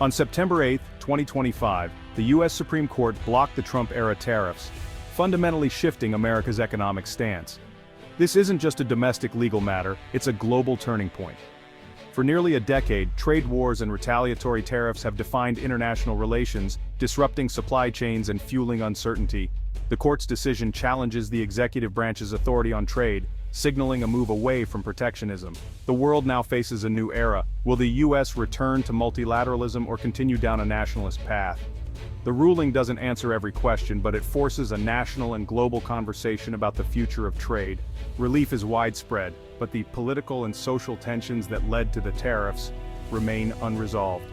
On September 8, 2025, the U.S. Supreme Court blocked the Trump-era tariffs, fundamentally shifting America's economic stance. This isn't just a domestic legal matter, it's a global turning point. For nearly a decade, trade wars and retaliatory tariffs have defined international relations, disrupting supply chains and fueling uncertainty. The court's decision challenges the executive branch's authority on trade, signaling a move away from protectionism. The world now faces a new era. Will the U.S. return to multilateralism or continue down a nationalist path? The ruling doesn't answer every question, but it forces a national and global conversation about the future of trade. Relief is widespread, but the political and social tensions that led to the tariffs remain unresolved.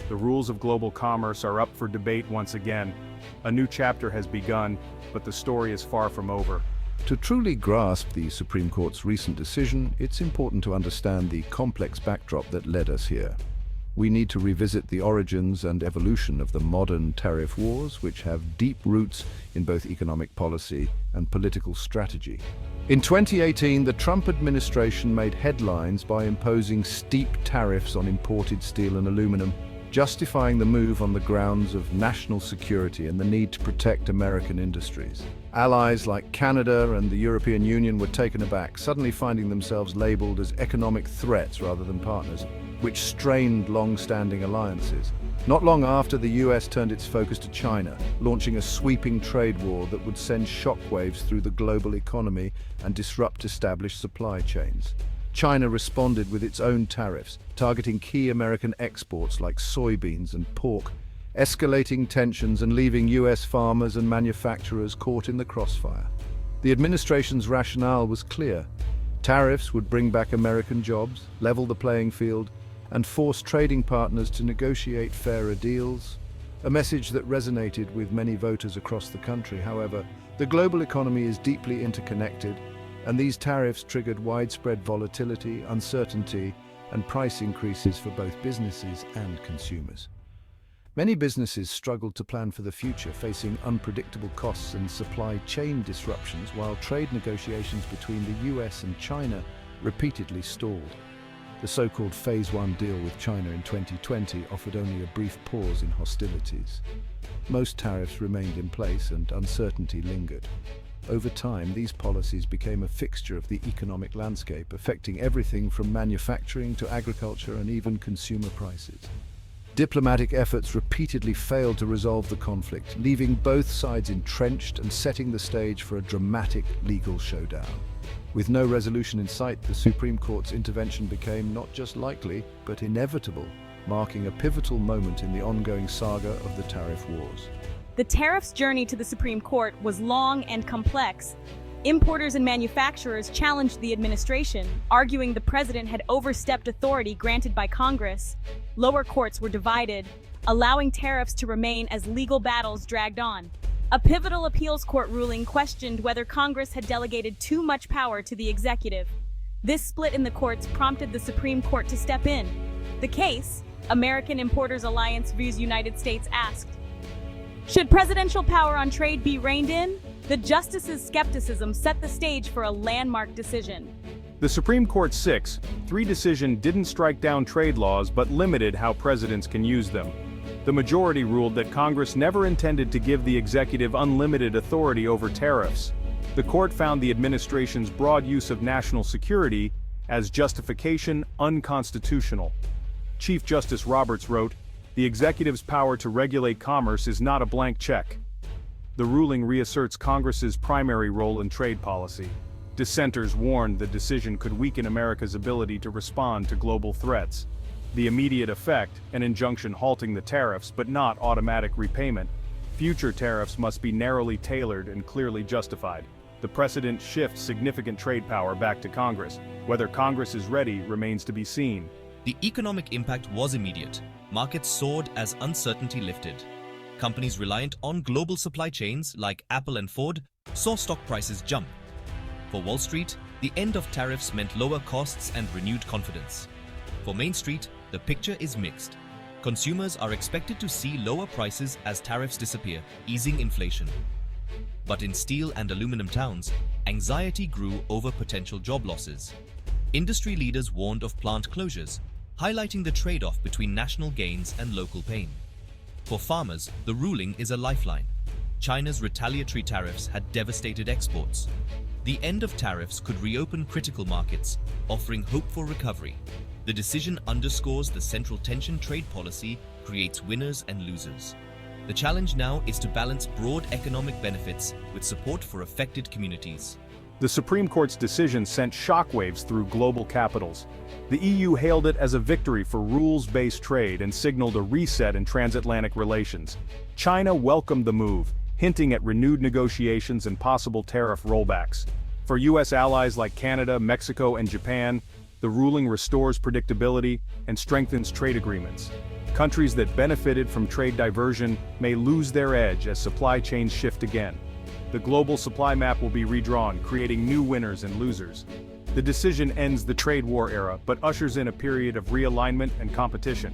The rules of global commerce are up for debate once again. A new chapter has begun, but the story is far from over. To truly grasp the Supreme Court's recent decision, it's important to understand the complex backdrop that led us here. We need to revisit the origins and evolution of the modern tariff wars, which have deep roots in both economic policy and political strategy. In 2018, the Trump administration made headlines by imposing steep tariffs on imported steel and aluminum, justifying the move on the grounds of national security and the need to protect American industries. Allies like Canada and the European Union were taken aback, suddenly finding themselves labeled as economic threats rather than partners, which strained long-standing alliances. Not long after, the US turned its focus to China, launching a sweeping trade war that would send shockwaves through the global economy and disrupt established supply chains. China responded with its own tariffs, targeting key American exports like soybeans and pork, escalating tensions and leaving US farmers and manufacturers caught in the crossfire. The administration's rationale was clear. Tariffs would bring back American jobs, level the playing field, and force trading partners to negotiate fairer deals, a message that resonated with many voters across the country. However, the global economy is deeply interconnected, and these tariffs triggered widespread volatility, uncertainty, and price increases for both businesses and consumers. Many businesses struggled to plan for the future, facing unpredictable costs and supply chain disruptions, while trade negotiations between the US and China repeatedly stalled. The so-called Phase 1 deal with China in 2020 offered only a brief pause in hostilities. Most tariffs remained in place and uncertainty lingered. Over time, these policies became a fixture of the economic landscape, affecting everything from manufacturing to agriculture and even consumer prices. Diplomatic efforts repeatedly failed to resolve the conflict, leaving both sides entrenched and setting the stage for a dramatic legal showdown. With no resolution in sight, the Supreme Court's intervention became not just likely, but inevitable, marking a pivotal moment in the ongoing saga of the tariff wars. The tariffs' journey to the Supreme Court was long and complex. Importers and manufacturers challenged the administration, arguing the president had overstepped authority granted by Congress. Lower courts were divided, allowing tariffs to remain as legal battles dragged on. A pivotal appeals court ruling questioned whether Congress had delegated too much power to the executive. This split in the courts prompted the Supreme Court to step in. The case, American Importers Alliance vs. United States, asked, should presidential power on trade be reined in? The justices' skepticism set the stage for a landmark decision. The Supreme Court's 6-3 decision didn't strike down trade laws but limited how presidents can use them. The majority ruled that Congress never intended to give the executive unlimited authority over tariffs. The court found the administration's broad use of national security as justification unconstitutional. Chief Justice Roberts wrote, "The executive's power to regulate commerce is not a blank check." The ruling reasserts Congress's primary role in trade policy. Dissenters warned the decision could weaken America's ability to respond to global threats. The immediate effect, an injunction halting the tariffs but not automatic repayment. Future tariffs must be narrowly tailored and clearly justified. The precedent shifts significant trade power back to Congress. Whether Congress is ready remains to be seen. The economic impact was immediate. Markets soared as uncertainty lifted. Companies reliant on global supply chains like Apple and Ford saw stock prices jump. For Wall Street, the end of tariffs meant lower costs and renewed confidence. For Main Street, the picture is mixed. Consumers are expected to see lower prices as tariffs disappear, easing inflation. But in steel and aluminum towns, anxiety grew over potential job losses. Industry leaders warned of plant closures, highlighting the trade-off between national gains and local pain. For farmers, the ruling is a lifeline. China's retaliatory tariffs had devastated exports. The end of tariffs could reopen critical markets, offering hope for recovery. The decision underscores the central tension trade policy creates winners and losers. The challenge now is to balance broad economic benefits with support for affected communities. The Supreme Court's decision sent shockwaves through global capitals. The EU hailed it as a victory for rules-based trade and signaled a reset in transatlantic relations. China welcomed the move, hinting at renewed negotiations and possible tariff rollbacks. For U.S. allies like Canada, Mexico, and Japan, the ruling restores predictability and strengthens trade agreements. Countries that benefited from trade diversion may lose their edge as supply chains shift again. The global supply map will be redrawn, creating new winners and losers. The decision ends the trade war era, but ushers in a period of realignment and competition.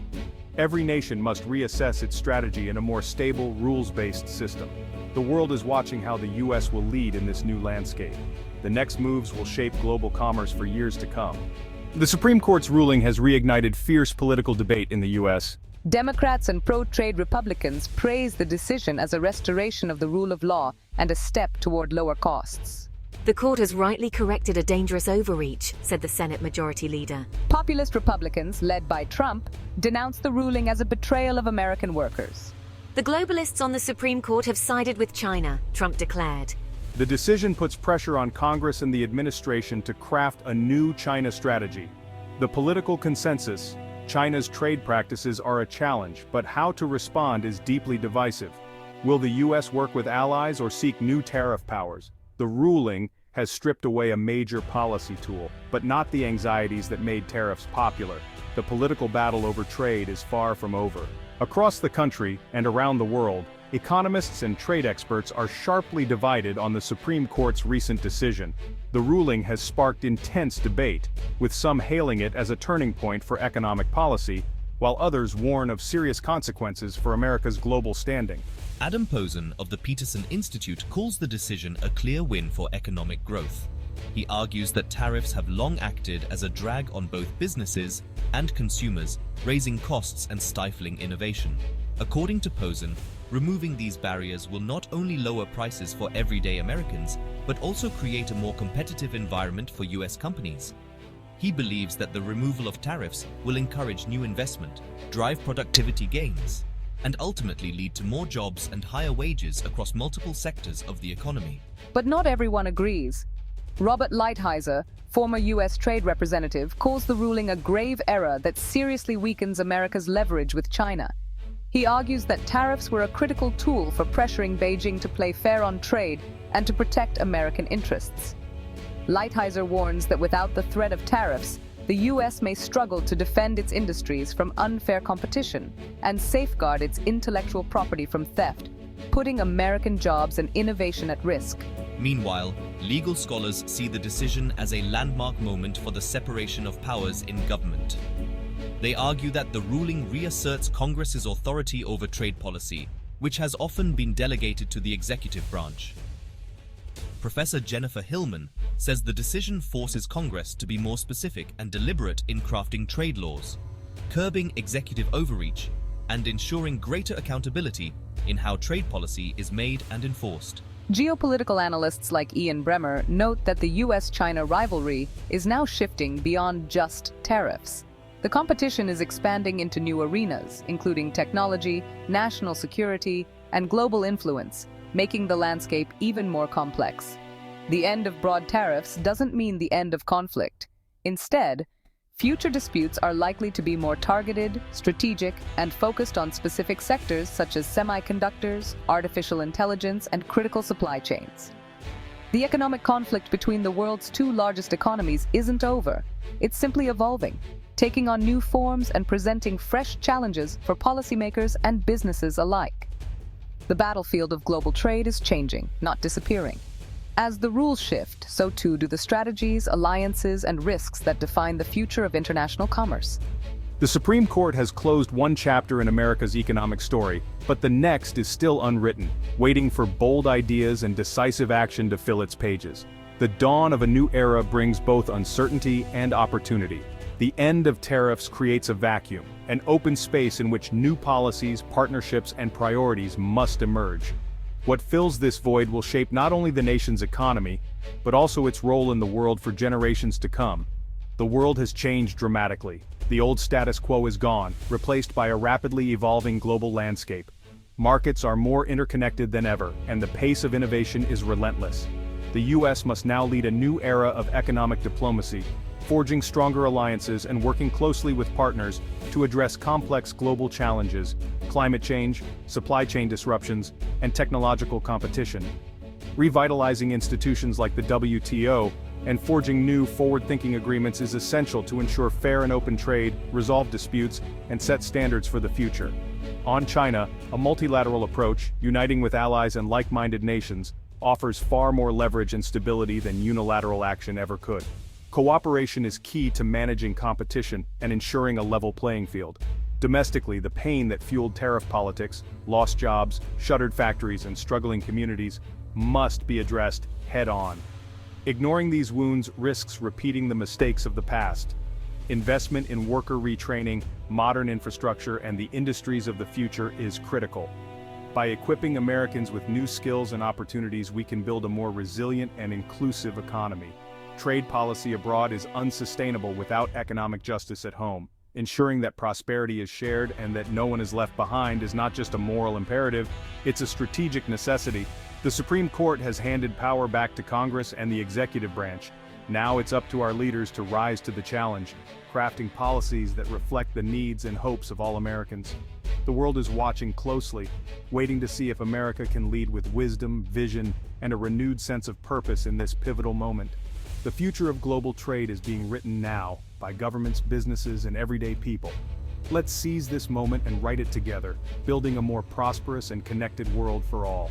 Every nation must reassess its strategy in a more stable, rules-based system. The world is watching how the U.S. will lead in this new landscape. The next moves will shape global commerce for years to come. The Supreme Court's ruling has reignited fierce political debate in the U.S. Democrats and pro-trade Republicans praise the decision as a restoration of the rule of law and a step toward lower costs. The court has rightly corrected a dangerous overreach, said the Senate Majority Leader. Populist Republicans, led by Trump, denounced the ruling as a betrayal of American workers. The globalists on the Supreme Court have sided with China, Trump declared. The decision puts pressure on Congress and the administration to craft a new China strategy. The political consensus: China's trade practices are a challenge, but how to respond is deeply divisive. Will the U.S. work with allies or seek new tariff powers? The ruling has stripped away a major policy tool, but not the anxieties that made tariffs popular. The political battle over trade is far from over. Across the country and around the world, economists and trade experts are sharply divided on the Supreme Court's recent decision. The ruling has sparked intense debate, with some hailing it as a turning point for economic policy, while others warn of serious consequences for America's global standing. Adam Posen of the Peterson Institute calls the decision a clear win for economic growth. He argues that tariffs have long acted as a drag on both businesses and consumers, raising costs and stifling innovation. According to Posen, removing these barriers will not only lower prices for everyday Americans, but also create a more competitive environment for U.S. companies. He believes that the removal of tariffs will encourage new investment, drive productivity gains, and ultimately lead to more jobs and higher wages across multiple sectors of the economy. But not everyone agrees. Robert Lighthizer, former U.S. trade representative, calls the ruling a grave error that seriously weakens America's leverage with China. He argues that tariffs were a critical tool for pressuring Beijing to play fair on trade and to protect American interests. Lighthizer warns that without the threat of tariffs, the U.S. may struggle to defend its industries from unfair competition and safeguard its intellectual property from theft, putting American jobs and innovation at risk. Meanwhile, legal scholars see the decision as a landmark moment for the separation of powers in government. They argue that the ruling reasserts Congress's authority over trade policy, which has often been delegated to the executive branch. Professor Jennifer Hillman says the decision forces Congress to be more specific and deliberate in crafting trade laws, curbing executive overreach, and ensuring greater accountability in how trade policy is made and enforced. Geopolitical analysts like Ian Bremmer note that the U.S.-China rivalry is now shifting beyond just tariffs. The competition is expanding into new arenas, including technology, national security, and global influence, making the landscape even more complex. The end of broad tariffs doesn't mean the end of conflict. Instead, future disputes are likely to be more targeted, strategic, and focused on specific sectors such as semiconductors, artificial intelligence, and critical supply chains. The economic conflict between the world's two largest economies isn't over. It's simply evolving, taking on new forms and presenting fresh challenges for policymakers and businesses alike. The battlefield of global trade is changing, not disappearing. As the rules shift, so too do the strategies, alliances, and risks that define the future of international commerce. The Supreme Court has closed one chapter in America's economic story, but the next is still unwritten, waiting for bold ideas and decisive action to fill its pages. The dawn of a new era brings both uncertainty and opportunity. The end of tariffs creates a vacuum, an open space in which new policies, partnerships, and priorities must emerge. What fills this void will shape not only the nation's economy, but also its role in the world for generations to come. The world has changed dramatically. The old status quo is gone, replaced by a rapidly evolving global landscape. Markets are more interconnected than ever, and the pace of innovation is relentless. The U.S. must now lead a new era of economic diplomacy, forging stronger alliances and working closely with partners to address complex global challenges, climate change, supply chain disruptions, and technological competition. Revitalizing institutions like the WTO and forging new forward-thinking agreements is essential to ensure fair and open trade, resolve disputes, and set standards for the future. On China, a multilateral approach, uniting with allies and like-minded nations, offers far more leverage and stability than unilateral action ever could. Cooperation is key to managing competition and ensuring a level playing field. Domestically, the pain that fueled tariff politics, lost jobs, shuttered factories, and struggling communities must be addressed head-on. Ignoring these wounds risks repeating the mistakes of the past. Investment in worker retraining, modern infrastructure, and the industries of the future is critical. By equipping Americans with new skills and opportunities, we can build a more resilient and inclusive economy. Trade policy abroad is unsustainable without economic justice at home. Ensuring that prosperity is shared and that no one is left behind is not just a moral imperative, it's a strategic necessity. The Supreme Court has handed power back to Congress and the executive branch. Now it's up to our leaders to rise to the challenge, crafting policies that reflect the needs and hopes of all Americans. The world is watching closely, waiting to see if America can lead with wisdom, vision, and a renewed sense of purpose in this pivotal moment. The future of global trade is being written now by governments, businesses, and everyday people. Let's seize this moment and write it together, building a more prosperous and connected world for all.